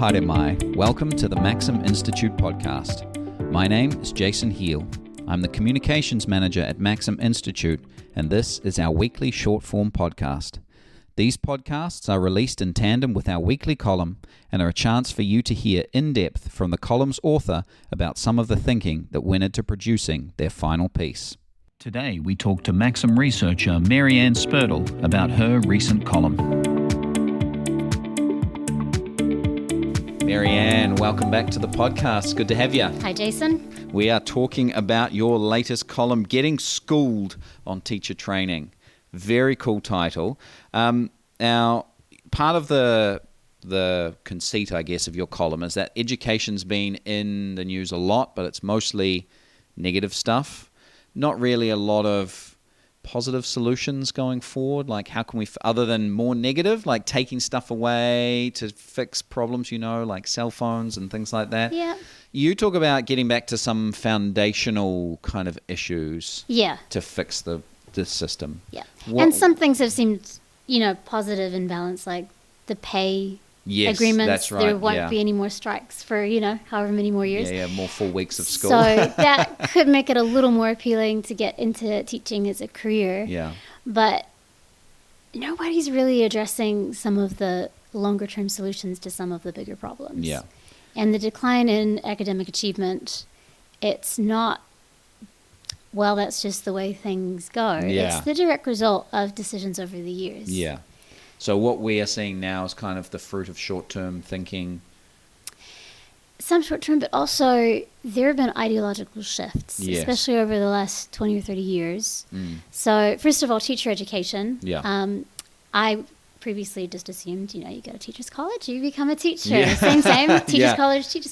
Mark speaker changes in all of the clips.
Speaker 1: haere mai. Welcome to the Maxim Institute podcast. My name is Jason Heal. I'm the Communications Manager at Maxim Institute, and this is our weekly short-form podcast. These podcasts are released in tandem with our weekly column and are a chance for you to hear in-depth from the column's author about some of the thinking that went into producing their final piece. Today we talk to Maxim researcher Maryanne Spurdle about her recent column. Maryanne, welcome back to the podcast. Good to have you.
Speaker 2: Hi, Jason.
Speaker 1: We are talking about your latest column, Getting Schooled on Teacher Training. Very cool title. Now, part of the conceit, I guess, of your column is that education's been in the news a lot, but it's mostly negative stuff. Not really a lot of positive solutions going forward. Like, how can we, other than more negative, like taking stuff away to fix problems, like cell phones and things like that?
Speaker 2: Yeah.
Speaker 1: You talk about getting back to some foundational kind of issues.
Speaker 2: Yeah.
Speaker 1: To fix the system.
Speaker 2: Yeah. And some things have seemed, positive and balanced, like the pay agreements.
Speaker 1: That's right.
Speaker 2: There won't be any more strikes for, however many more years.
Speaker 1: Yeah, more full weeks of school.
Speaker 2: So that could make it a little more appealing to get into teaching as a career.
Speaker 1: Yeah.
Speaker 2: But nobody's really addressing some of the longer term solutions to some of the bigger problems.
Speaker 1: Yeah.
Speaker 2: And the decline in academic achievement, it's not, well, that's just the way things go.
Speaker 1: Yeah.
Speaker 2: It's the direct result of decisions over the years.
Speaker 1: Yeah. So what we are seeing now is kind of the fruit of short-term thinking.
Speaker 2: Some short-term, but also there have been ideological shifts,
Speaker 1: Yes.
Speaker 2: especially over the last 20 or 30 years. So first of all, teacher education.
Speaker 1: Yeah.
Speaker 2: I previously just assumed, you go to teacher's college, you become a teacher.
Speaker 1: Yeah.
Speaker 2: Same. Teacher's
Speaker 1: Yeah.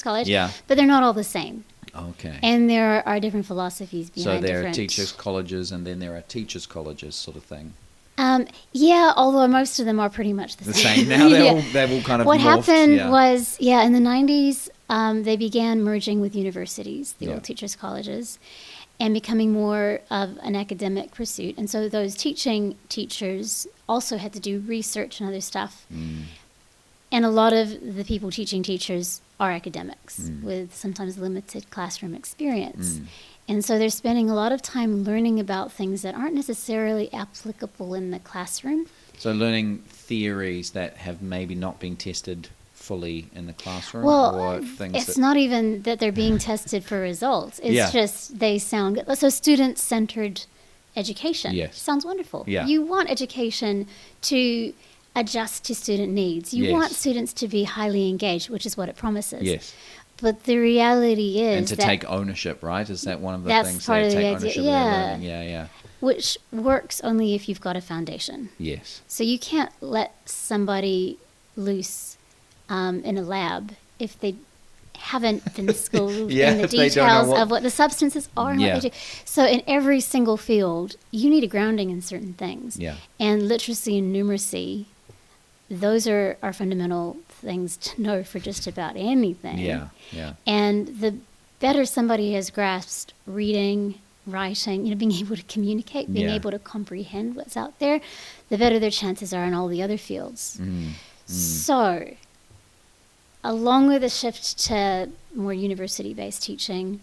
Speaker 2: college.
Speaker 1: Yeah.
Speaker 2: But they're not all the same.
Speaker 1: Okay.
Speaker 2: And there are different philosophies behind
Speaker 1: So there
Speaker 2: different...
Speaker 1: are teachers' colleges and then there are teachers' colleges sort of thing.
Speaker 2: Yeah, although most of them are pretty much the same.
Speaker 1: Now
Speaker 2: Yeah.
Speaker 1: they've all kind of
Speaker 2: What
Speaker 1: morphed.
Speaker 2: happened was, in the 90s, they began merging with universities, the
Speaker 1: Yeah.
Speaker 2: old teachers' colleges, and becoming more of an academic pursuit. And so those teaching teachers also had to do research and other stuff. And a lot of the people teaching teachers are academics with sometimes limited classroom experience. And so they're spending a lot of time learning about things that aren't necessarily applicable in the classroom.
Speaker 1: So learning theories that have maybe not been tested fully in the classroom?
Speaker 2: Well,
Speaker 1: or things
Speaker 2: it's not even that they're being tested for results. It's just they sound good. So student-centered education.
Speaker 1: Yes.
Speaker 2: Sounds wonderful.
Speaker 1: Yeah.
Speaker 2: You want education to adjust to student needs. You
Speaker 1: Yes.
Speaker 2: want students to be highly engaged, which is what it promises.
Speaker 1: Yes.
Speaker 2: But the reality is
Speaker 1: And to
Speaker 2: that
Speaker 1: take ownership, right? Is that one of the
Speaker 2: that's
Speaker 1: things?
Speaker 2: part
Speaker 1: they
Speaker 2: of the
Speaker 1: take
Speaker 2: idea.
Speaker 1: ownership of
Speaker 2: Yeah.
Speaker 1: their learning? Yeah.
Speaker 2: which works only if you've got a foundation.
Speaker 1: Yes.
Speaker 2: So you can't let somebody loose in a lab if they haven't been schooled in the
Speaker 1: if they don't know
Speaker 2: details of what the substances are and what they do. So in every single field, you need a grounding in certain things.
Speaker 1: Yeah.
Speaker 2: And literacy and numeracy, those are fundamental things to know for just about anything.
Speaker 1: Yeah.
Speaker 2: And the better somebody has grasped reading, writing, being able to communicate, being able to comprehend what's out there, the better their chances are in all the other fields. So, along with the shift to more university-based teaching,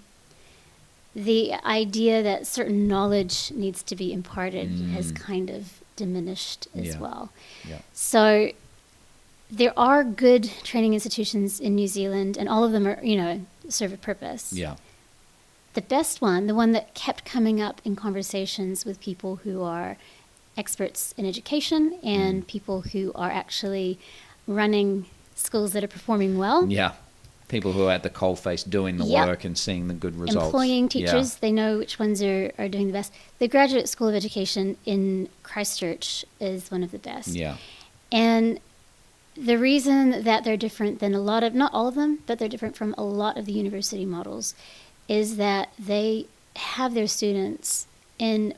Speaker 2: the idea that certain knowledge needs to be imparted has kind of diminished as well.
Speaker 1: Yeah.
Speaker 2: So, there are good training institutions in New Zealand, and all of them are, serve a purpose.
Speaker 1: Yeah.
Speaker 2: The best one, the one that kept coming up in conversations with people who are experts in education and people who are actually running schools that are performing well.
Speaker 1: Yeah. People who are at the coalface doing the work and seeing the good results.
Speaker 2: Employing teachers, they know which ones are doing the best. The Graduate School of Education in Christchurch is one of the best.
Speaker 1: Yeah.
Speaker 2: And the reason that they're different than a lot of, not all of them, but they're different from a lot of the university models, is that they have their students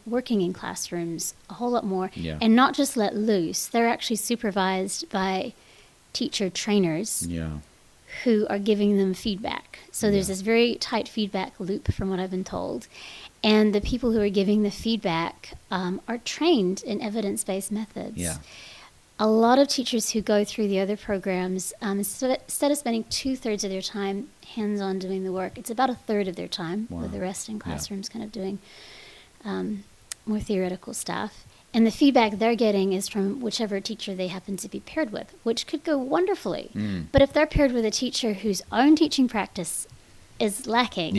Speaker 2: working in classrooms a whole lot more and not just let loose. They're actually supervised by teacher trainers who are giving them feedback. So there's this very tight feedback loop from what I've been told. And the people who are giving the feedback are trained in evidence-based methods.
Speaker 1: Yeah.
Speaker 2: a lot of teachers who go through the other programs, instead of spending 2/3 of their time hands-on doing the work, it's about 1/3 of their time, with the rest in classrooms kind of doing more theoretical stuff. And the feedback they're getting is from whichever teacher they happen to be paired with, which could go wonderfully. But if they're paired with a teacher whose own teaching practice is lacking,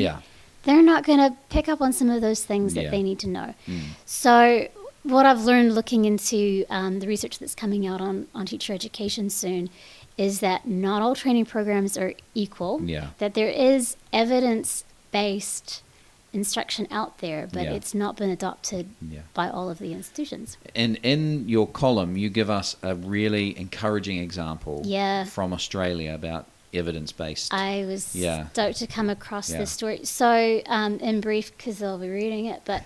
Speaker 2: they're not going to pick up on some of those things that they need to know. So what I've learned looking into the research that's coming out on teacher education soon is that not all training programs are equal, that there is evidence-based instruction out there, but it's not been adopted by all of the institutions.
Speaker 1: And in your column, you give us a really encouraging example from Australia about evidence-based.
Speaker 2: I was stoked to come across this story. So, in brief, because I'll be reading it, but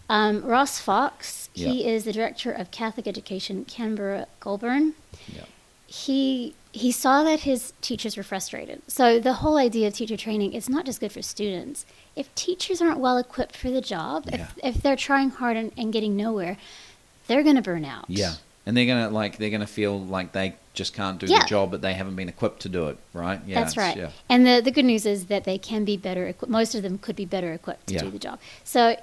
Speaker 2: Ross Fox, he is the Director of Catholic Education, Canberra Goulburn. He saw that his teachers were frustrated. So the whole idea of teacher training is not just good for students. If teachers aren't well equipped for the job, if they're trying hard and getting nowhere, they're going to burn out.
Speaker 1: And they're gonna feel like they just can't do the job, but they haven't been equipped to do it, right?
Speaker 2: That's right. And the good news is that they can be better equipped. Most of them could be better equipped to do the job. So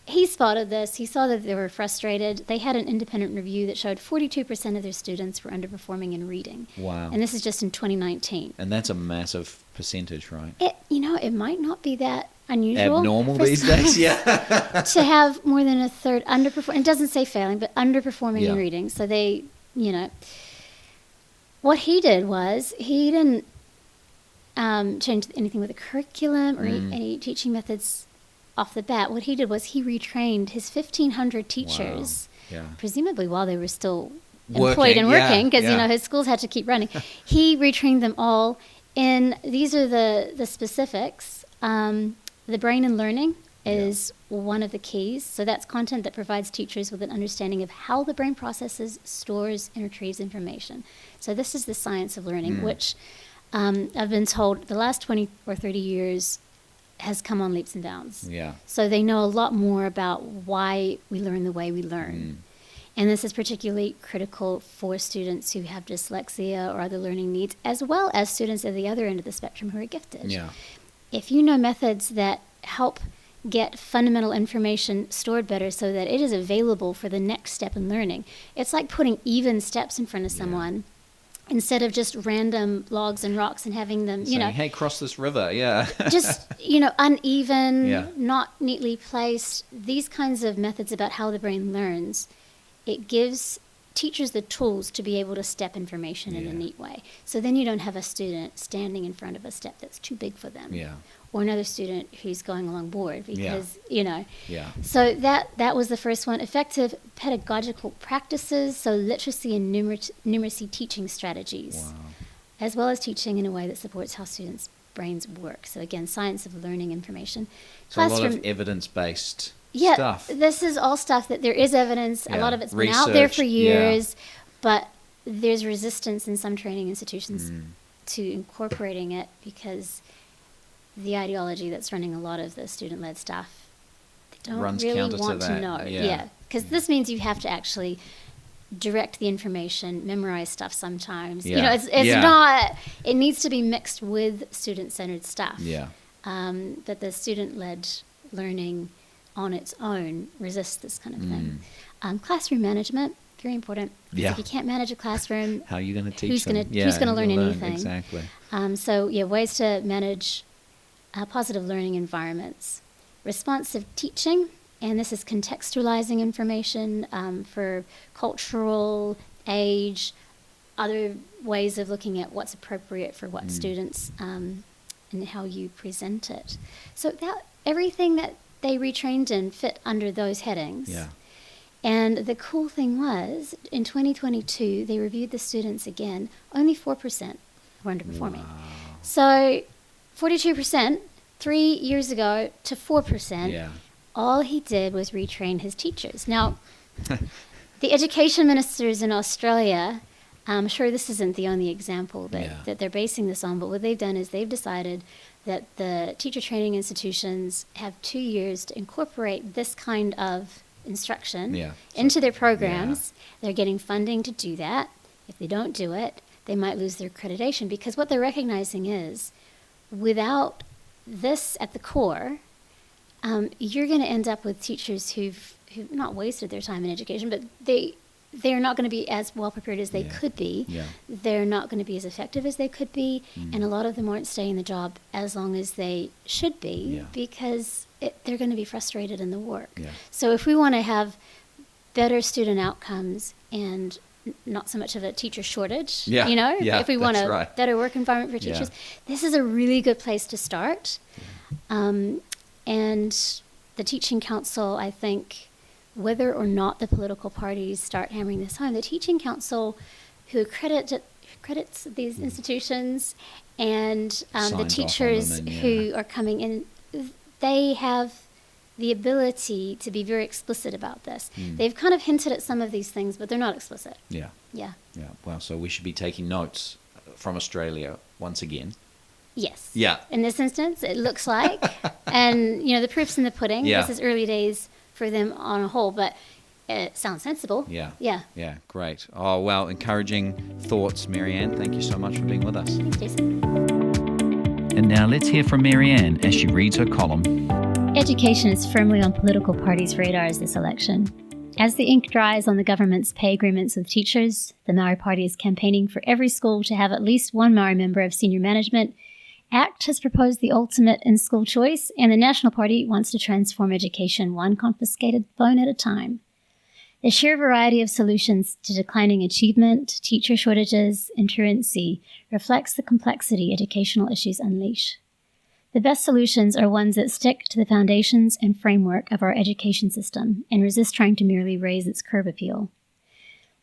Speaker 2: he spotted this. He saw that they were frustrated. They had an independent review that showed 42% of their students were underperforming in reading.
Speaker 1: Wow.
Speaker 2: And this is just in 2019.
Speaker 1: And that's a massive percentage, right?
Speaker 2: It might not be that unusual.
Speaker 1: Abnormal these days,
Speaker 2: to have more than 1/3 underperforming. It doesn't say failing, but underperforming in reading. So they, what he did was he didn't change anything with the curriculum or any teaching methods off the bat. What he did was he retrained his 1,500 teachers, presumably while they were still employed and working, because his schools had to keep running. He retrained them all in, these are the specifics. The brain and learning is one of the keys. So that's content that provides teachers with an understanding of how the brain processes, stores, and retrieves information. So this is the science of learning, which I've been told the last 20 or 30 years has come on leaps and bounds. So they know a lot more about why we learn the way we learn. And this is particularly critical for students who have dyslexia or other learning needs, as well as students at the other end of the spectrum who are gifted. If you know methods that help get fundamental information stored better so that it is available for the next step in learning, it's like putting even steps in front of someone instead of just random logs and rocks and having them,
Speaker 1: saying, hey, cross this river,
Speaker 2: just, uneven, not neatly placed. These kinds of methods about how the brain learns, it gives teachers the tools to be able to step information in a neat way. So then you don't have a student standing in front of a step that's too big for them. Or another student who's going along board because, So that was the first one. Effective pedagogical practices, so literacy and numeracy teaching strategies, as well as teaching in a way that supports how students' brains work. So again, science of learning information.
Speaker 1: So a lot of evidence-based stuff.
Speaker 2: This is all stuff that there is evidence. A lot of it's been out there for years, but there's resistance in some training institutions to incorporating it because the ideology that's running a lot of the student-led stuff, they don't really want to know. Because this means you have to actually direct the information, memorize stuff sometimes. It's not, it needs to be mixed with student-centered stuff. But the student-led learning on its own resists this kind of thing. Classroom management, very important. If you can't manage a classroom,
Speaker 1: how are you going to teach
Speaker 2: who's
Speaker 1: them?
Speaker 2: Who's going to learn anything?
Speaker 1: Exactly.
Speaker 2: Ways to manage positive learning environments. Responsive teaching, and this is contextualizing information for cultural, age, other ways of looking at what's appropriate for what students and how you present it. So that everything that they retrained in fit under those headings. And the cool thing was, in 2022, they reviewed the students again. Only 4% were underperforming. So 42%, 3 years ago, to 4%. All he did was retrain his teachers. Now, the education ministers in Australia, I'm sure this isn't the only example that they're basing this on, but what they've done is they've decided that the teacher training institutions have 2 years to incorporate this kind of instruction into their programs. They're getting funding to do that. If they don't do it, they might lose their accreditation, because what they're recognizing is, without this at the core, you're going to end up with teachers who've not wasted their time in education, but they're not going to be as well prepared as they could be.
Speaker 1: Yeah.
Speaker 2: They're not going to be as effective as they could be, and a lot of them aren't staying in the job as long as they should be, because they're going to be frustrated in the work.
Speaker 1: Yeah.
Speaker 2: So if we want to have better student outcomes and not so much of a teacher shortage, if we want a better work environment for teachers, this is a really good place to start. And the Teaching Council, I think, whether or not the political parties start hammering this home, the Teaching Council, who credits these institutions and the teachers who are coming in, they have the ability to be very explicit about this. They've kind of hinted at some of these things, but they're not explicit.
Speaker 1: Yeah.
Speaker 2: Yeah.
Speaker 1: Well, so we should be taking notes from Australia once again.
Speaker 2: Yes.
Speaker 1: Yeah.
Speaker 2: In this instance, it looks like, and the proof's in the pudding.
Speaker 1: Yeah.
Speaker 2: This is early days for them on a whole, but it sounds sensible.
Speaker 1: Yeah.
Speaker 2: Yeah.
Speaker 1: Yeah. Great. Oh, well, encouraging thoughts, Maryanne. Thank you so much for being with us.
Speaker 2: Thanks, Jason.
Speaker 1: And now let's hear from Maryanne as she reads her column.
Speaker 2: Education is firmly on political parties' radars this election. As the ink dries on the government's pay agreements with teachers, the Maori Party is campaigning for every school to have at least one Maori member of senior management. ACT has proposed the ultimate in school choice, and the National Party wants to transform education one confiscated phone at a time. The sheer variety of solutions to declining achievement, teacher shortages, and truancy reflects the complexity educational issues unleash. The best solutions are ones that stick to the foundations and framework of our education system and resist trying to merely raise its curb appeal.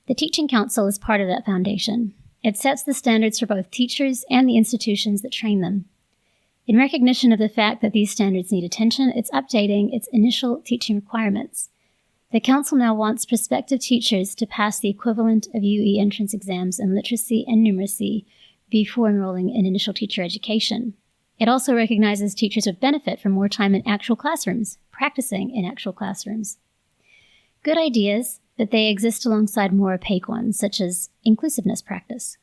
Speaker 2: The Teaching Council is part of that foundation. It sets the standards for both teachers and the institutions that train them. In recognition of the fact that these standards need attention, it's updating its initial teaching requirements. The Council now wants prospective teachers to pass the equivalent of UE entrance exams in literacy and numeracy before enrolling in initial teacher education. It also recognizes teachers would benefit from more time in actual classrooms, practicing in actual classrooms. Good ideas, but they exist alongside more opaque ones, such as inclusiveness practice.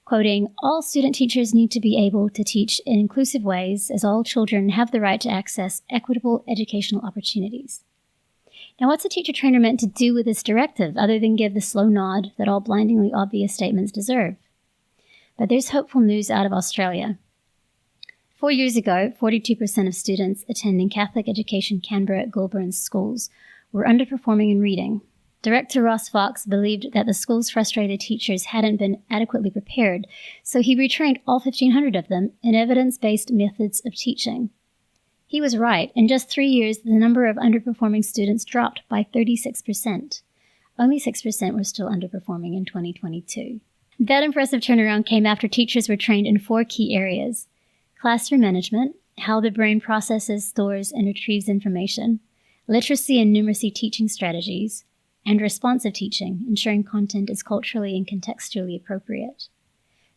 Speaker 2: Quoting, "All student teachers need to be able to teach in inclusive ways, as all children have the right to access equitable educational opportunities." Now, what's a teacher trainer meant to do with this directive, other than give the slow nod that all blindingly obvious statements deserve? But there's hopeful news out of Australia. 4 years ago, 42% of students attending Catholic Education Canberra Goulburn schools were underperforming in reading. Director Ross Fox believed that the school's frustrated teachers hadn't been adequately prepared, so he retrained all 1,500 of them in evidence-based methods of teaching. He was right. In just 3 years, the number of underperforming students dropped by 36%. Only 6% were still underperforming in 2022. That impressive turnaround came after teachers were trained in 4 key areas: classroom management, how the brain processes, stores, and retrieves information; literacy and numeracy teaching strategies; and responsive teaching, ensuring content is culturally and contextually appropriate.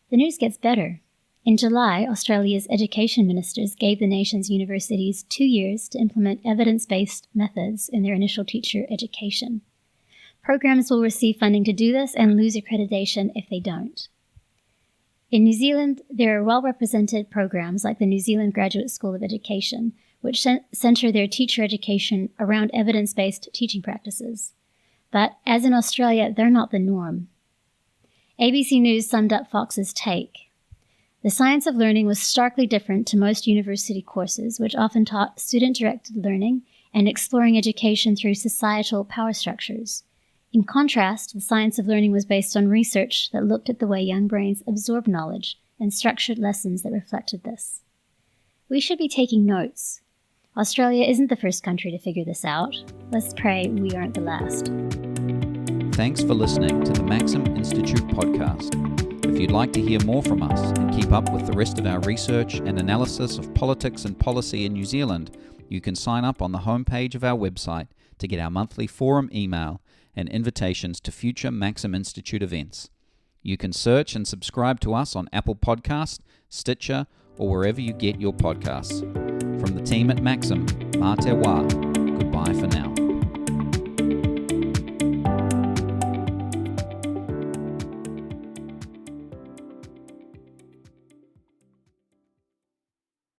Speaker 2: The news gets better. In July, Australia's education ministers gave the nation's universities 2 years to implement evidence-based methods in their initial teacher education. Programs will receive funding to do this and lose accreditation if they don't. In New Zealand, there are well-represented programs like the New Zealand Graduate School of Education, which center their teacher education around evidence-based teaching practices. But, as in Australia, they're not the norm. ABC News summed up Fox's take. The science of learning was starkly different to most university courses, which often taught student-directed learning and exploring education through societal power structures. In contrast, the science of learning was based on research that looked at the way young brains absorb knowledge and structured lessons that reflected this. We should be taking notes. Australia isn't the first country to figure this out. Let's pray we aren't the last.
Speaker 1: Thanks for listening to the Maxim Institute podcast. If you'd like to hear more from us and keep up with the rest of our research and analysis of politics and policy in New Zealand, you can sign up on the homepage of our website to get our monthly forum email and invitations to future Maxim Institute events. You can search and subscribe to us on Apple Podcasts, Stitcher, or wherever you get your podcasts. From the team at Maxim, mā te wā. Goodbye for now.